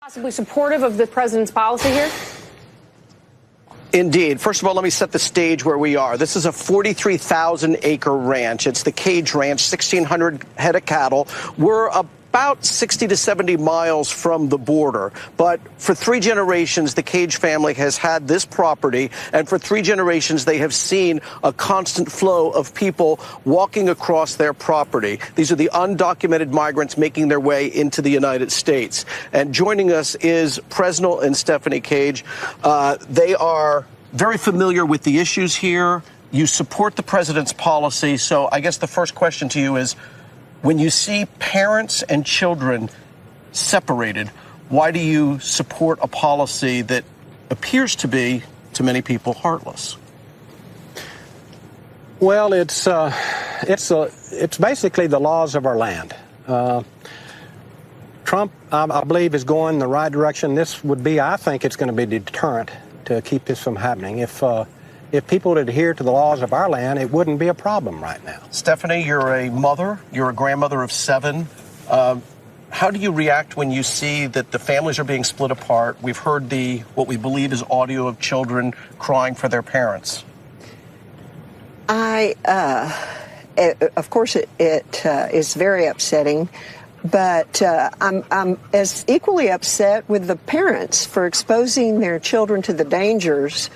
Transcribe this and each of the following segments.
Possibly supportive of the president's policy here? Indeed. First of all, let me set the stage where we are. This is a 43,000-acre ranch. It's the Cage Ranch, 1,600 head of cattle. We're about 60 to 70 miles from the border. But for 3 generations, the Cage family has had this property, and for 3 generations, they have seen a constant flow of people walking across their property. These are the undocumented migrants making their way into the United States. And joining us is Presnell and Stephanie Cage. They are very familiar with the issues here. You support the president's policy. So I guess the first question to you is, when you see parents and children separated, why do you support a policy that appears to be, to many people, heartless? Well, it's basically the laws of our land. Trump, I believe, is going the right direction. This would be, I think, it's going to be a deterrent to keep this from happening. If people would adhere to the laws of our land, it wouldn't be a problem right now. Stephanie, you're a mother. You're a grandmother of 7. How do you react when you see that the families are being split apart? We've heard what we believe is audio of children crying for their parents. Of course, it is very upsetting. But I'm as equally upset with the parents for exposing their children to the dangers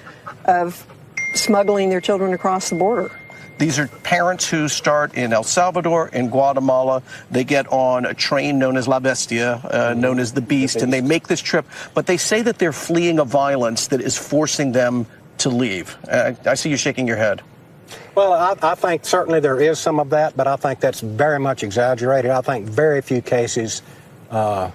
of smuggling their children across the border. These are parents who start in El Salvador, in Guatemala. They get on a train known as La Bestia, known as the Beast, and they make this trip. But they say that they're fleeing a violence that is forcing them to leave. I see you shaking your head. Well, I think certainly there is some of that, but I think that's very much exaggerated. I think very few cases are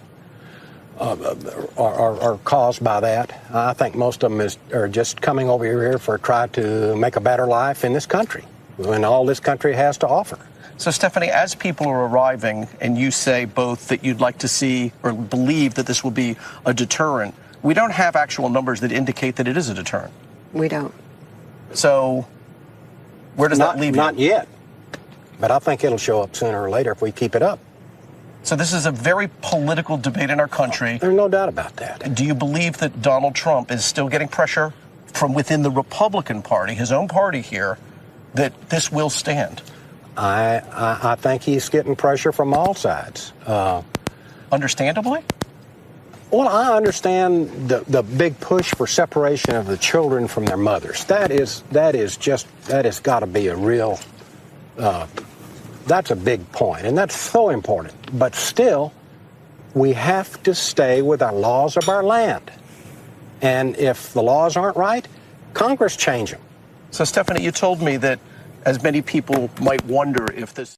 caused by that. I think most of them are just coming over here for try to make a better life in this country, and all this country has to offer. So, Stephanie, as people are arriving, and you say both that you'd like to see or believe that this will be a deterrent, we don't have actual numbers that indicate that it is a deterrent. We don't. So where does that leave you? Not yet, but I think it'll show up sooner or later if we keep it up. So this is a very political debate in our country. There's no doubt about that. Do you believe that Donald Trump is still getting pressure from within the Republican Party, his own party here, that this will stand? I think he's getting pressure from all sides. Understandably? Well, I understand the big push for separation of the children from their mothers. That has got to be a real, that's a big point, and that's so important. But still, we have to stay with our laws of our land. And if the laws aren't right, Congress change them. So, Stephanie, you told me that as many people might wonder if this